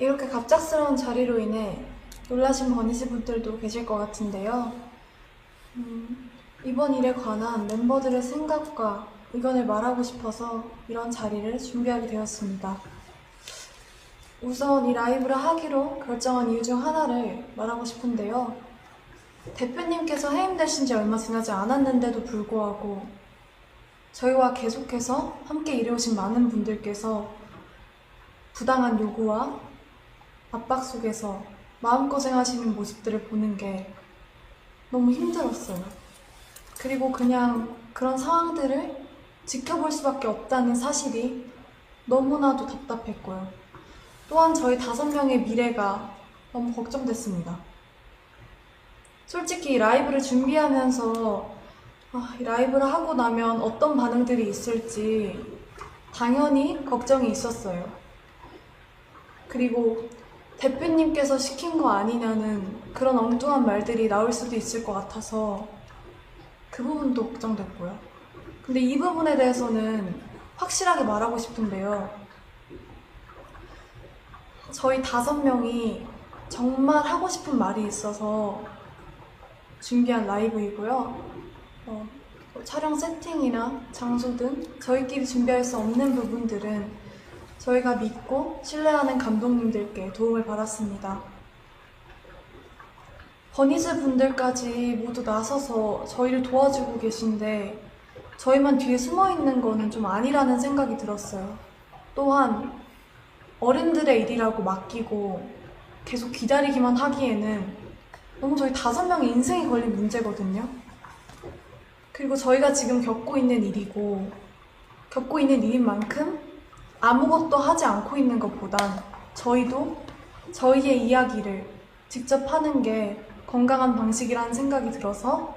이렇게 갑작스러운 자리로 인해 놀라신 버니즈 분들도 계실 것 같은데요. 이번 일에 관한 멤버들의 생각과 의견을 말하고 싶어서 이런 자리를 준비하게 되었습니다. 우선 이 라이브를 하기로 결정한 이유 중 하나를 말하고 싶은데요. 대표님께서 해임되신 지 얼마 지나지 않았는데도 불구하고 저희와 계속해서 함께 일해오신 많은 분들께서 부당한 요구와 압박 속에서 마음고생하시는 모습들을 보는 게 너무 힘들었어요. 그리고 그냥 그런 상황들을 지켜볼 수밖에 없다는 사실이 너무나도 답답했고요. 또한 저희 5명의 미래가 너무 걱정됐습니다. 솔직히 이 라이브를 준비하면서 이 라이브를 하고 나면 어떤 반응들이 있을지 당연히 걱정이 있었어요. 그리고 대표님께서 시킨 거 아니냐는 그런 엉뚱한 말들이 나올 수도 있을 것 같아서 그 부분도 걱정됐고요. 근데 이 부분에 대해서는 확실하게 말하고 싶은데요. 저희 5명이 정말 하고 싶은 말이 있어서 준비한 라이브이고요. 촬영 세팅이나 장소 등 저희끼리 준비할 수 없는 부분들은 저희가 믿고 신뢰하는 감독님들께 도움을 받았습니다. 버니즈 분들까지 모두 나서서 저희를 도와주고 계신데 저희만 뒤에 숨어 있는 거는 좀 아니라는 생각이 들었어요. 또한 어른들의 일이라고 맡기고 계속 기다리기만 하기에는 너무 저희 5명의 인생이 걸린 문제거든요. 그리고 저희가 지금 겪고 있는 일이고 겪고 있는 일인 만큼 아무것도 하지 않고 있는 것보단 저희도 저희의 이야기를 직접 하는 게 건강한 방식이라는 생각이 들어서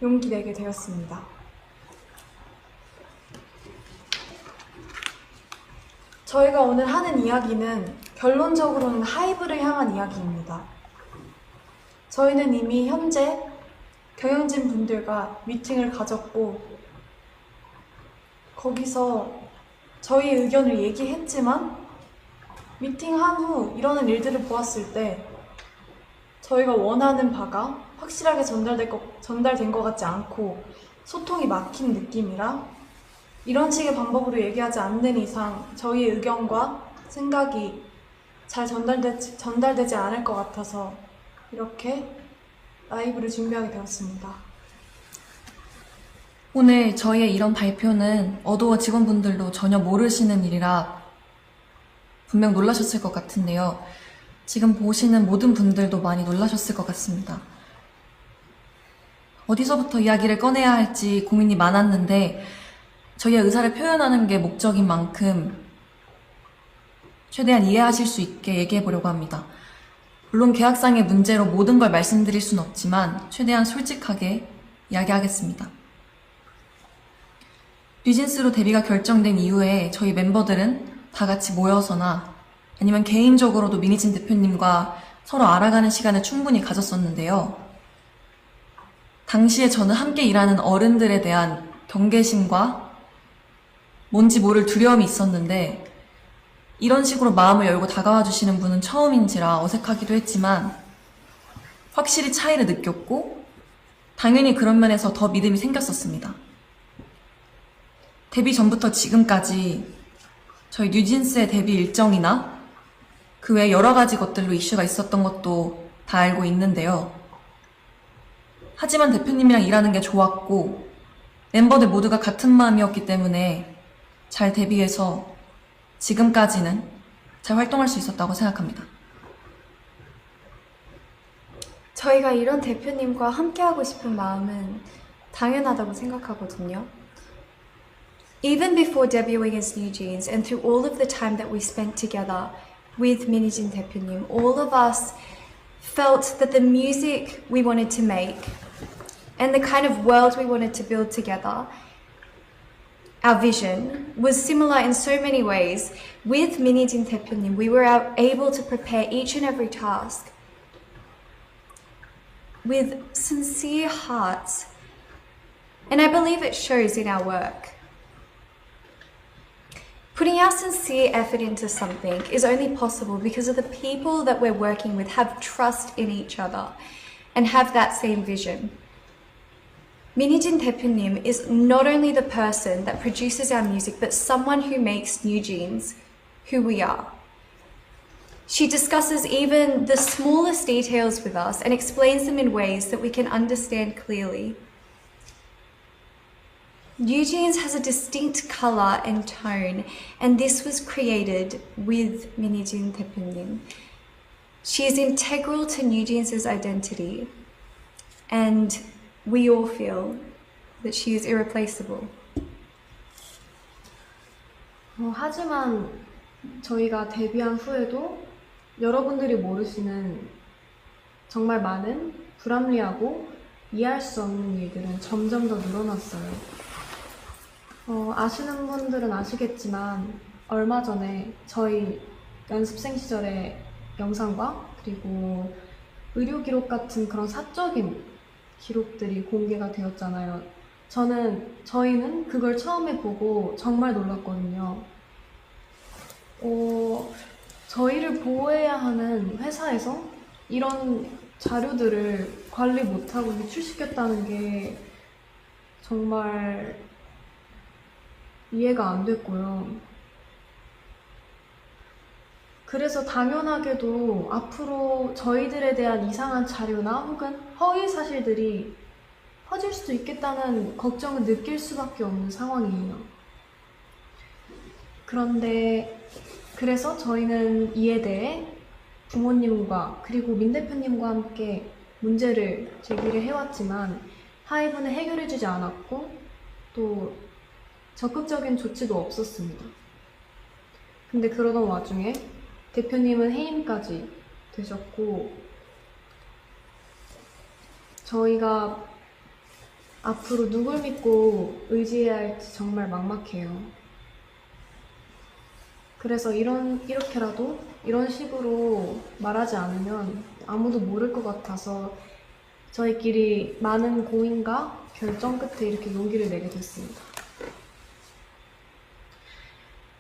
용기 내게 되었습니다. 저희가 오늘 하는 이야기는 결론적으로는 하이브를 향한 이야기입니다. 저희는 이미 현재 경영진 분들과 미팅을 가졌고 거기서 저희의 의견을 얘기했지만 미팅한 후 이러는 일들을 보았을 때 저희가 원하는 바가 확실하게 전달된 것 같지 않고 소통이 막힌 느낌이라 이런 식의 방법으로 얘기하지 않는 이상 저희의 의견과 생각이 잘 전달되지 않을 것 같아서 이렇게 라이브를 준비하게 되었습니다. 오늘 저희의 이런 발표는 어도어 직원분들도 전혀 모르시는 일이라 분명 놀라셨을 것 같은데요. 지금 보시는 모든 분들도 많이 놀라셨을 것 같습니다. 어디서부터 이야기를 꺼내야 할지 고민이 많았는데 저희의 의사를 표현하는 게 목적인 만큼 최대한 이해하실 수 있게 얘기해 보려고 합니다. 물론 계약상의 문제로 모든 걸 말씀드릴 수는 없지만 최대한 솔직하게 이야기하겠습니다. 뉴진스로 데뷔가 결정된 이후에 저희 멤버들은 다 같이 모여서나 아니면 개인적으로도 미니진 대표님과 서로 알아가는 시간을 충분히 가졌었는데요. 당시에 저는 함께 일하는 어른들에 대한 경계심과 뭔지 모를 두려움이 있었는데 이런 식으로 마음을 열고 다가와 주시는 분은 처음인지라 어색하기도 했지만 확실히 차이를 느꼈고 당연히 그런 면에서 더 믿음이 생겼었습니다. 데뷔 전부터 지금까지 저희 뉴진스의 데뷔 일정이나 그 외 여러 가지 것들로 이슈가 있었던 것도 다 알고 있는데요. 하지만 대표님이랑 일하는 게 좋았고 멤버들 모두가 같은 마음이었기 때문에 잘 데뷔해서 지금까지는 잘 활동할 수 있었다고 생각합니다. 저희가 이런 대표님과 함께하고 싶은 마음은 당연하다고 생각하거든요. Even before debuting as New Jeans and through all of the time that we spent together with Minijin 대표님, all of us felt that the music we wanted to make and the kind of world we wanted to build together, our vision, was similar in so many ways. With Minijin 대표님, we were able to prepare each and every task with sincere hearts, and I believe it shows in our work. Putting our sincere effort into something is only possible because of the people that we're working with have trust in each other and have that same vision. Minijin 대표님 is not only the person that produces our music, but someone who makes New Jeans who we are. She discusses even the smallest details with us and explains them in ways that we can understand clearly. New Jeans has a distinct color and tone, and this was created with Minijin 대표님. She is integral to New Jeans' identity, and we all feel that she is irreplaceable. 하지만 저희가 데뷔한 후에도 여러분들이 모르시는 정말 많은 불합리하고 이해할 수 없는 일들은 점점 더 늘어났어요. 아시는 분들은 아시겠지만 얼마 전에 저희 연습생 시절의 영상과 그리고 의료 기록 같은 그런 사적인 기록들이 공개가 되었잖아요. 저희는 그걸 처음에 보고 정말 놀랐거든요. 저희를 보호해야 하는 회사에서 이런 자료들을 관리 못하고 유출시켰다는 게 정말 이해가 안 됐고요. 그래서 당연하게도 앞으로 저희들에 대한 이상한 자료나 혹은 허위 사실들이 퍼질 수도 있겠다는 걱정을 느낄 수밖에 없는 상황이에요. 그래서 저희는 이에 대해 부모님과 그리고 민 대표님과 함께 문제를 제기를 해왔지만 하이브는 해결해주지 않았고 또 적극적인 조치도 없었습니다. 근데 그러던 와중에 대표님은 해임까지 되셨고 저희가 앞으로 누굴 믿고 의지해야 할지 정말 막막해요. 그래서 이렇게라도 이런 식으로 말하지 않으면 아무도 모를 것 같아서 저희끼리 많은 고민과 결정 끝에 이렇게 용기를 내게 됐습니다.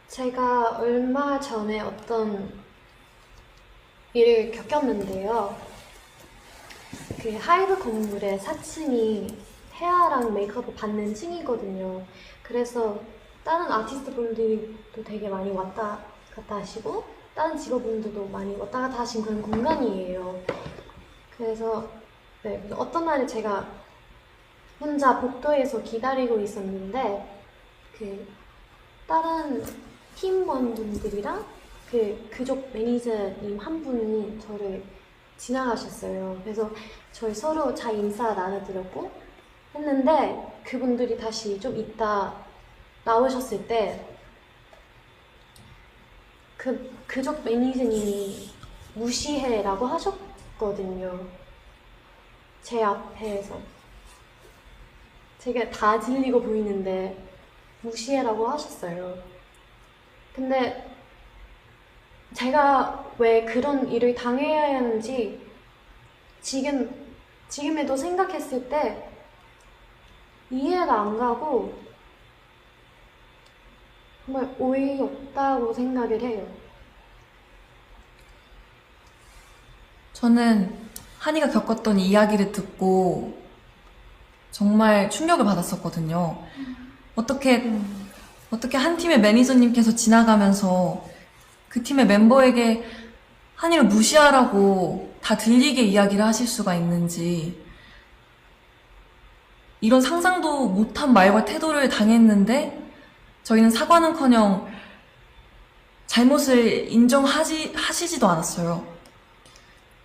제가 얼마 전에 어떤 일을 겪었는데요. 그 하이브 건물의 4층이 헤어랑 메이크업을 받는 층이거든요. 그래서 다른 아티스트 분들도 되게 많이 왔다 갔다 하시고 다른 직업분들도 많이 왔다 갔다 하신 그런 공간이에요. 그래서 어떤 날에 제가 혼자 복도에서 기다리고 있었는데 그 다른 팀원분들이랑 그 그쪽 매니저님 한 분이 저를 지나가셨어요. 그래서 저희 서로 잘 인사 나눠드렸고 했는데 그분들이 다시 좀 이따 나오셨을 때 그쪽 매니저님이 무시해라고 하셨거든요. 제 앞에서 제가 다 들리고 보이는데 무시해라고 하셨어요. 근데 제가 왜 그런 일을 당해야 하는지 지금에도 생각했을 때 이해가 안 가고 정말 어이없다고 생각을 해요. 저는 한이가 겪었던 이야기를 듣고 정말 충격을 받았었거든요. 어떻게 한 팀의 매니저님께서 지나가면서 그 팀의 멤버에게 한이를 무시하라고 다 들리게 이야기를 하실 수가 있는지, 이런 상상도 못한 말과 태도를 당했는데 저희는 사과는커녕 잘못을 하시지도 않았어요.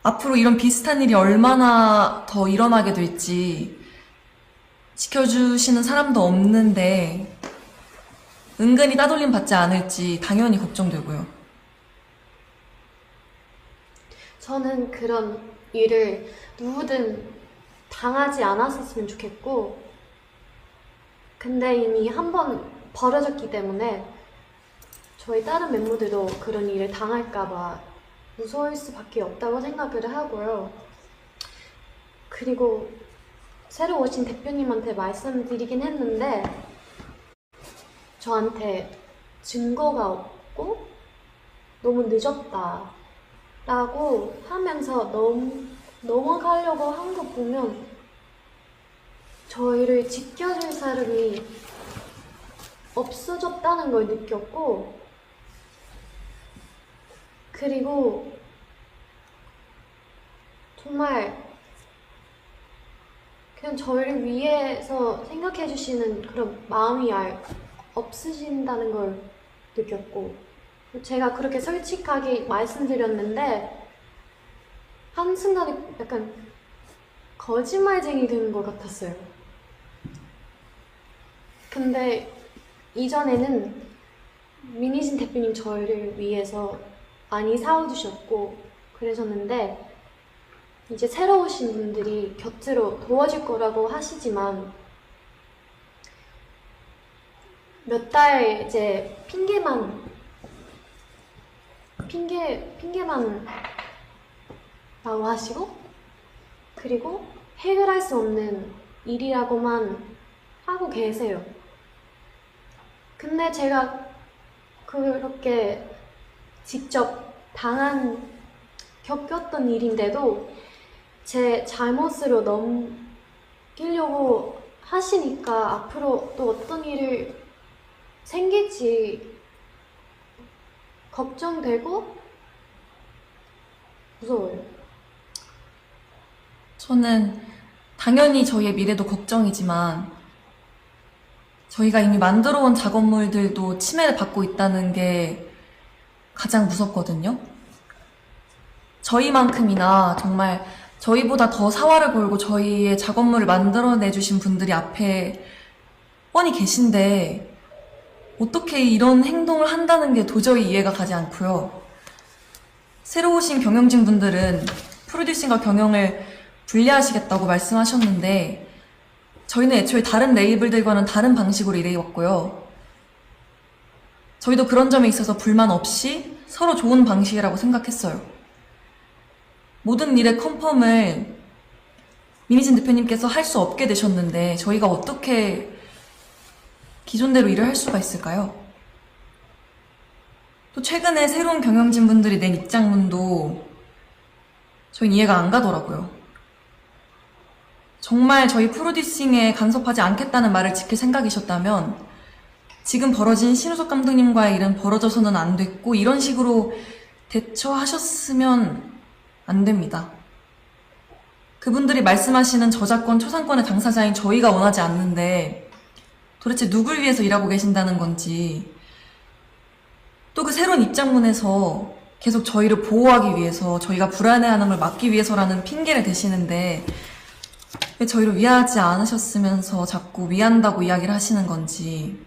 앞으로 이런 비슷한 일이 얼마나 더 일어나게 될지 지켜주시는 사람도 없는데 은근히 따돌림 받지 않을지 당연히 걱정되고요. 저는 그런 일을 누구든 당하지 않았었으면 좋겠고, 근데 이미 한 번 벌어졌기 때문에 저희 다른 멤버들도 그런 일을 당할까봐 무서울 수밖에 없다고 생각을 하고요. 그리고 새로 오신 대표님한테 말씀드리긴 했는데 저한테 증거가 없고 너무 늦었다 라고 하면서 넘어가려고 한 거 보면 저희를 지켜줄 사람이 없어졌다는 걸 느꼈고, 그리고 정말 그냥 저희를 위해서 생각해 주시는 그런 마음이 없으신다는 걸 느꼈고, 제가 그렇게 솔직하게 말씀드렸는데 한순간에 약간 거짓말쟁이 되는 것 같았어요. 근데 이전에는 민희진 대표님 저희를 위해서 많이 사와주셨고 그러셨는데, 이제 새로 오신 분들이 곁으로 도와줄 거라고 하시지만 몇 달 이제 핑계만 라고 하시고, 그리고 해결할 수 없는 일이라고만 하고 계세요. 근데 제가 그렇게 직접 겪었던 일인데도 제 잘못으로 넘기려고 하시니까 앞으로 또 어떤 일을 생길지 걱정되고 무서워요. 저는 당연히 저희의 미래도 걱정이지만 저희가 이미 만들어온 작업물들도 침해를 받고 있다는 게 가장 무섭거든요. 저희만큼이나 정말 저희보다 더 사활을 걸고 저희의 작업물을 만들어내주신 분들이 앞에 뻔히 계신데 어떻게 이런 행동을 한다는 게 도저히 이해가 가지 않고요. 새로 오신 경영진 분들은 프로듀싱과 경영을 분리하시겠다고 말씀하셨는데 저희는 애초에 다른 레이블들과는 다른 방식으로 일해왔고요. 저희도 그런 점에 있어서 불만 없이 서로 좋은 방식이라고 생각했어요. 모든 일의 컨펌을 민희진 대표님께서 할 수 없게 되셨는데 저희가 어떻게 기존대로 일을 할 수가 있을까요? 또 최근에 새로운 경영진 분들이 낸 입장문도 저희는 이해가 안 가더라고요. 정말 저희 프로듀싱에 간섭하지 않겠다는 말을 지킬 생각이셨다면 지금 벌어진 신우석 감독님과의 일은 벌어져서는 안 됐고 이런 식으로 대처하셨으면 안 됩니다. 그분들이 말씀하시는 저작권, 초상권의 당사자인 저희가 원하지 않는데 도대체 누굴 위해서 일하고 계신다는 건지, 또 그 새로운 입장문에서 계속 저희를 보호하기 위해서, 저희가 불안해하는 걸 막기 위해서라는 핑계를 대시는데 왜 저희를 위하지 않으셨으면서 자꾸 위한다고 이야기를 하시는 건지.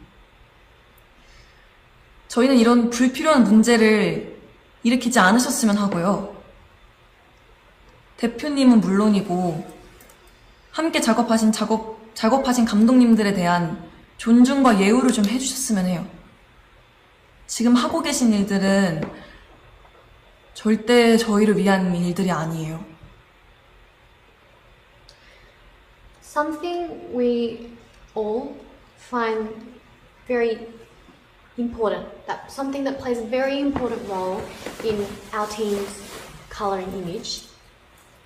저희는 이런 불필요한 문제를 일으키지 않으셨으면 하고요. 대표님은 물론이고 함께 작업하신 감독님들에 대한 존중과 예우를 좀 해주셨으면 해요. 지금 하고 계신 일들은 절대 저희를 위한 일들이 아니에요. Something we all find very important, something that plays a very important role in our team's color and image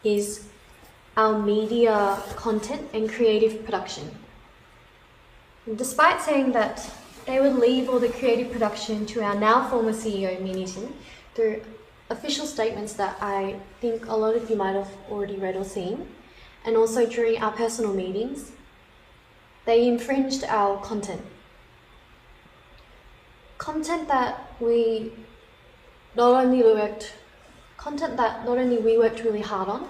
is our media content and creative production. And despite saying that they would leave all the creative production to our now former CEO, Minijin, through official statements that I think a lot of you might have already read or seen, and also during our personal meetings, they infringed our content. Content that not only we worked really hard on,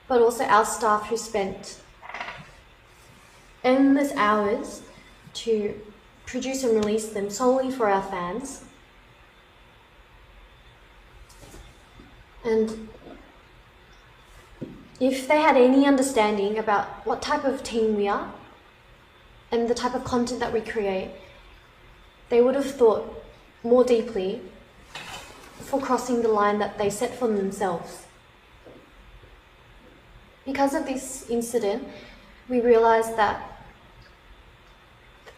but also our staff who spent endless hours to produce and release them solely for our fans. And if they had any understanding about what type of team we are and the type of content that we create, they would have thought more deeply before crossing the line that they set for themselves. Because of this incident, we realized that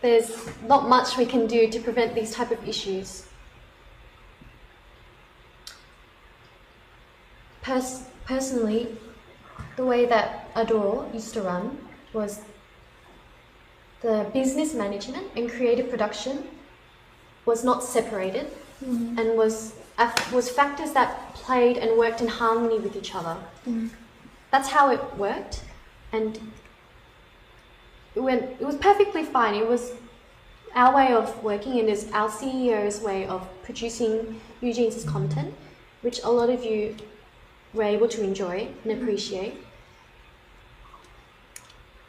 there's not much we can do to prevent these type of issues. Personally, the way that Adore used to run was the business management and creative production was not separated and was factors that played and worked in harmony with each other. That's how it worked, and it was perfectly fine. It was our way of working, and it's our CEO's way of producing Eugene's content, which a lot of you were able to enjoy and appreciate.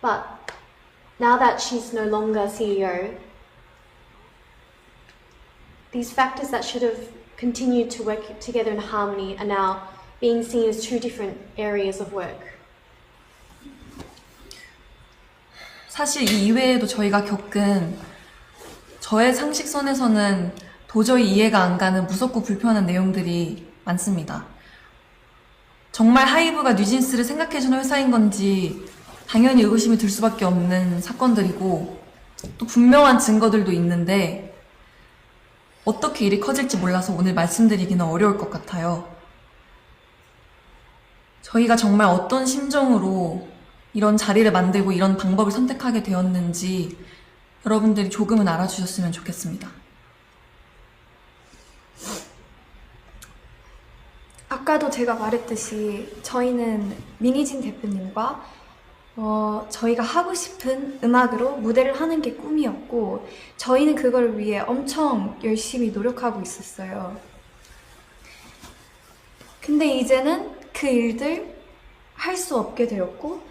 But now that she's no longer CEO, these factors that should have continued to work together in harmony are now being seen as two different areas of work. 사실 이 이외에도 저희가 겪은 저의 상식선에서는 도저히 이해가 안 가는 무섭고 불편한 내용들이 많습니다. 정말 하이브가 뉴진스를 생각해주는 회사인 건지 당연히 의구심이 들 수밖에 없는 사건들이고 또 분명한 증거들도 있는데 어떻게 일이 커질지 몰라서 오늘 말씀드리기는 어려울 것 같아요. 저희가 정말 어떤 심정으로 이런 자리를 만들고 이런 방법을 선택하게 되었는지 여러분들이 조금은 알아주셨으면 좋겠습니다. 아까도 제가 말했듯이 저희는 민희진 대표님과 저희가 하고 싶은 음악으로 무대를 하는 게 꿈이었고 저희는 그걸 위해 엄청 열심히 노력하고 있었어요. 근데 이제는 그 일들 할 수 없게 되었고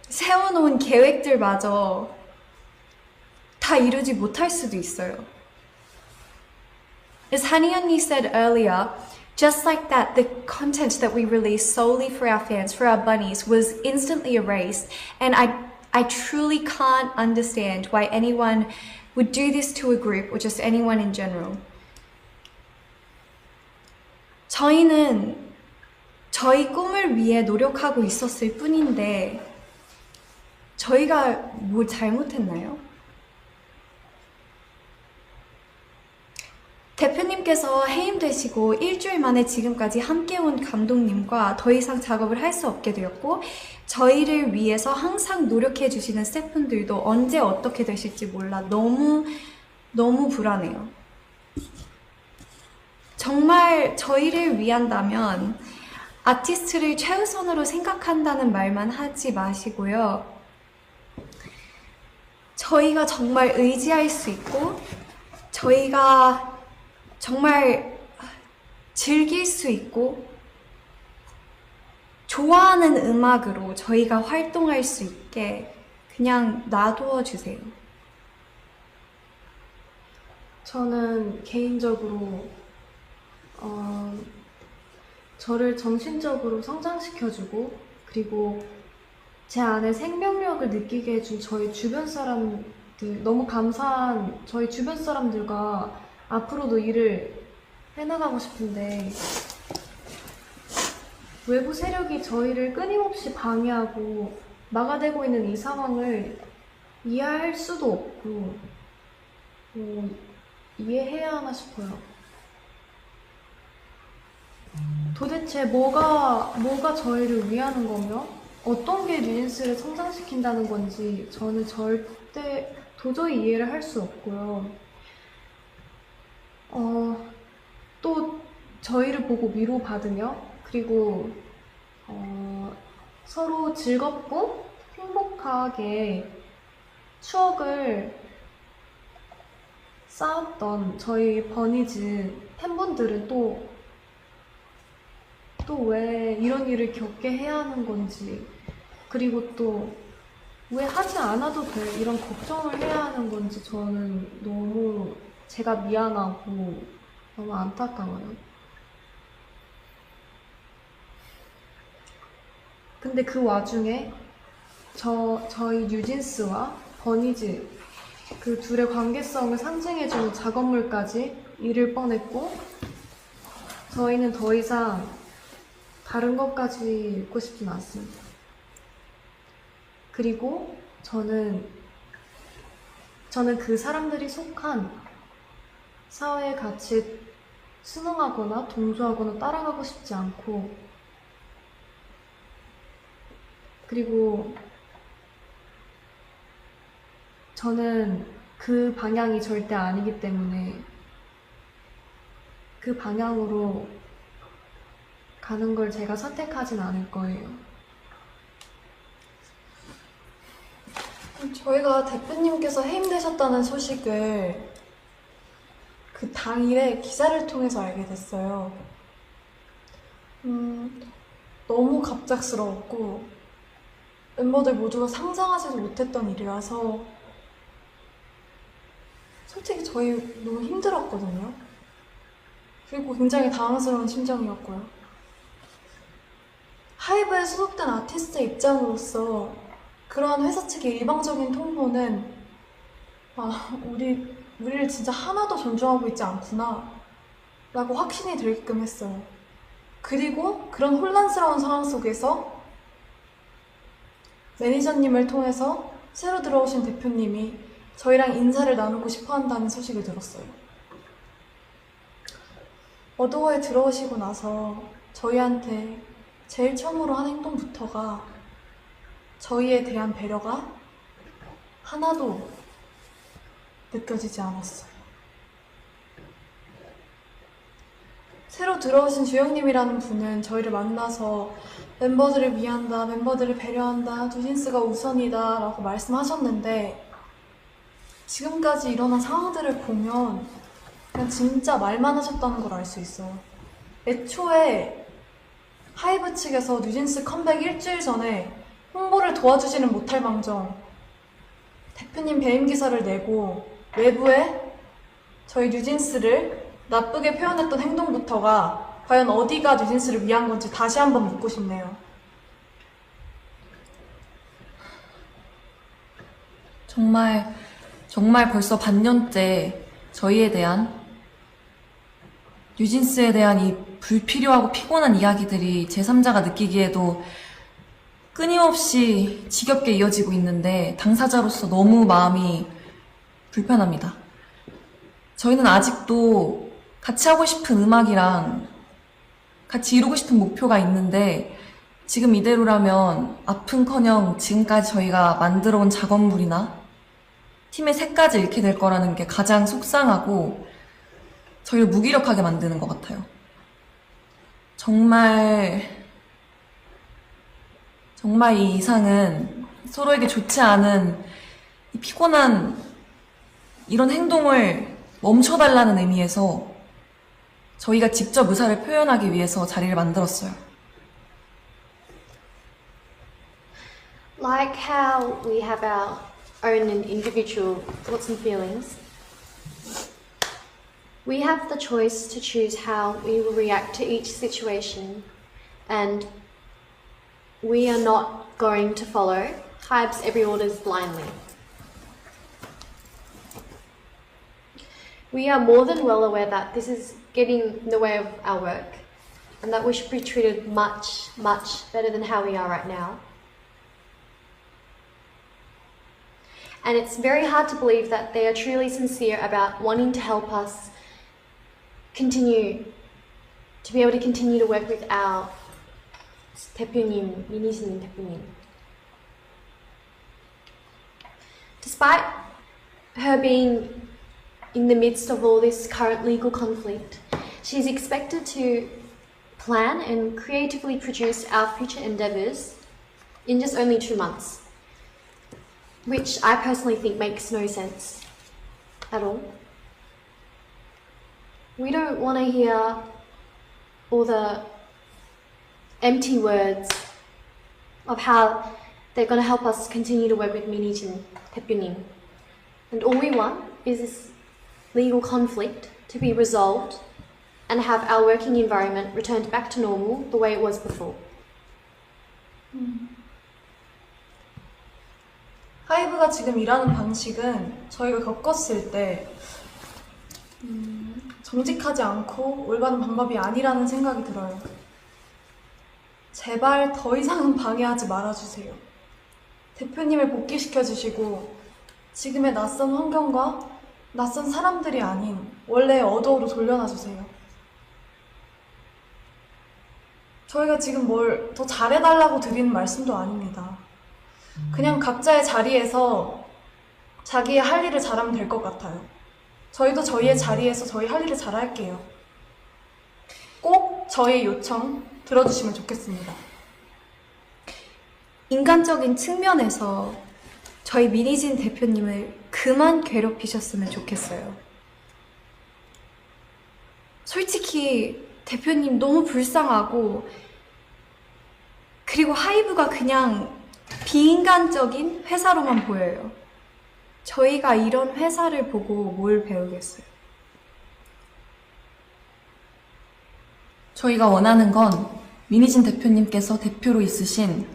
세워놓은 계획들마저 다 이루지 못할 수도 있어요. As Hani 언니 said earlier, just like that, the content that we released solely for our fans, for our bunnies, was instantly erased. And I truly can't understand why anyone would do this to a group or just anyone in general. 저희는 저희 꿈을 위해 노력하고 있었을 뿐인데 저희가 뭐 잘못했나요? 대표님께서 해임되시고 일주일 만에 지금까지 함께 온 감독님과 더 이상 작업을 할 수 없게 되었고 저희를 위해서 항상 노력해 주시는 스태프분들도 언제 어떻게 되실지 몰라 너무 불안해요. 정말 저희를 위한다면 아티스트를 최우선으로 생각한다는 말만 하지 마시고요. 저희가 정말 의지할 수 있고 저희가 정말 즐길 수 있고 좋아하는 음악으로 저희가 활동할 수 있게 그냥 놔두어 주세요. 저는 개인적으로 저를 정신적으로 성장시켜주고 그리고 제 안에 생명력을 느끼게 해준 저희 주변 사람들 너무 감사한 저희 주변 사람들과 앞으로도 일을 해나가고 싶은데 외부 세력이 저희를 끊임없이 방해하고 막아대고 있는 이 상황을 이해할 수도 없고 이해해야 하나 싶어요. 도대체 뭐가 저희를 위하는 거며 어떤 게 뉴진스를 성장시킨다는 건지 저는 절대 도저히 이해를 할 수 없고요. 또 저희를 보고 위로받으며 그리고 서로 즐겁고 행복하게 추억을 쌓았던 저희 버니즈 팬분들은 또 왜 이런 일을 겪게 해야 하는 건지 그리고 또 왜 하지 않아도 돼 이런 걱정을 해야 하는 건지 저는 너무 제가 미안하고 너무 안타까워요. 근데 그 와중에 저희 뉴진스와 버니즈 그 둘의 관계성을 상징해주는 작업물까지 잃을 뻔했고 저희는 더 이상 다른 것까지 읽고 싶진 않습니다. 그리고 저는 저는 그 사람들이 속한 사회에 같이 순응하거나 동조하거나 따라가고 싶지 않고, 그리고 저는 그 방향이 절대 아니기 때문에 그 방향으로 가는 걸 제가 선택하진 않을 거예요. 저희가 대표님께서 해임되셨다는 소식을 그 당일에 기사를 통해서 알게 됐어요. 너무 갑작스러웠고 멤버들 모두가 상상하지도 못했던 일이라서 솔직히 저희 너무 힘들었거든요. 그리고 굉장히 당황스러운 심정이었고요. 하이브에 소속된 아티스트 입장으로서 그러한 회사 측의 일방적인 통보는 우리를 진짜 하나도 존중하고 있지 않구나 라고 확신이 들게끔 했어요. 그리고 그런 혼란스러운 상황 속에서 매니저님을 통해서 새로 들어오신 대표님이 저희랑 인사를 나누고 싶어 한다는 소식을 들었어요. 어도어에 들어오시고 나서 저희한테 제일 처음으로 한 행동부터가 저희에 대한 배려가 하나도 느껴지지 않았어요. 새로 들어오신 주영님이라는 분은 저희를 만나서 멤버들을 위한다, 멤버들을 배려한다, 뉴진스가 우선이다 라고 말씀하셨는데 지금까지 일어난 상황들을 보면 그냥 진짜 말만 하셨다는 걸 알 수 있어요. 애초에 하이브 측에서 뉴진스 컴백 일주일 전에 홍보를 도와주지는 못할 망정 대표님 배임 기사를 내고 외부에 저희 뉴진스를 나쁘게 표현했던 행동부터가 과연 어디가 뉴진스를 위한 건지 다시 한번 묻고 싶네요. 정말 벌써 반년째 저희에 대한, 뉴진스에 대한 이 불필요하고 피곤한 이야기들이 제3자가 느끼기에도 끊임없이 지겹게 이어지고 있는데 당사자로서 너무 마음이 불편합니다. 저희는 아직도 같이 하고 싶은 음악이랑 같이 이루고 싶은 목표가 있는데 지금 이대로라면 아픔커녕 지금까지 저희가 만들어온 작업물이나 팀의 색까지 잃게 될 거라는 게 가장 속상하고 저희를 무기력하게 만드는 것 같아요. 정말 이 이상은 서로에게 좋지 않은 이 피곤한 이런 행동을 멈춰달라는 의미에서 저희가 직접 의사를 표현하기 위해서 자리를 만들었어요. Like how we have our own and individual thoughts and feelings, we have the choice to choose how we will react to each situation, and we are not going to follow Hybe's every orders blindly. We are more than well aware that this is getting in the way of our work and that we should be treated much, much better than how we are right now. And it's very hard to believe that they are truly sincere about wanting to help us continue to be able to continue to work with our 대표님, 미니스님 대표님. Despite her being in the midst of all this current legal conflict, she's expected to plan and creatively produce our future endeavours in just only 2 months, which I personally think makes no sense at all. We don't want to hear all the empty words of how they're going to help us continue to work with Minijin 대표님. And all we want is this legal conflict to be resolved and have our working environment returned back to normal the way it was before. 하이브가 지금 일하는 방식은 저희가 겪었을 때 정직하지 않고 올바른 방법이 아니라는 생각이 들어요. 제발 더 이상은 방해하지 말아주세요. 대표님을 복귀시켜주시고 지금의 낯선 환경과 낯선 사람들이 아닌 원래의 어도로 돌려놔주세요. 저희가 지금 뭘 더 잘해달라고 드리는 말씀도 아닙니다. 그냥 각자의 자리에서 자기의 할 일을 잘하면 될 것 같아요. 저희도 저희의 자리에서 저희 할 일을 잘할게요. 꼭 저희 요청 들어주시면 좋겠습니다. 인간적인 측면에서 저희 민희진 대표님을 그만 괴롭히셨으면 좋겠어요. 솔직히 대표님 너무 불쌍하고, 그리고 하이브가 그냥 비인간적인 회사로만 보여요. 저희가 이런 회사를 보고 뭘 배우겠어요? 저희가 원하는 건 민희진 대표님께서 대표로 있으신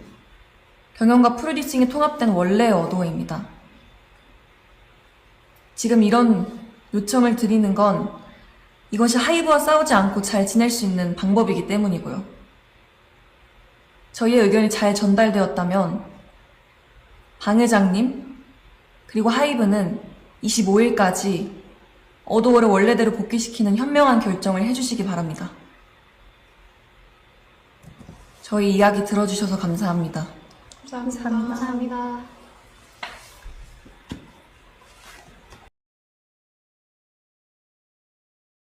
경영과 프로듀싱이 통합된 원래의 어도어입니다. 지금 이런 요청을 드리는 건 이것이 하이브와 싸우지 않고 잘 지낼 수 있는 방법이기 때문이고요. 저희의 의견이 잘 전달되었다면 방 회장님 그리고 하이브는 25일까지 어도어를 원래대로 복귀시키는 현명한 결정을 해주시기 바랍니다. 저희 이야기 들어주셔서 감사합니다. 감사합니다. 감사합니다. 감사합니다.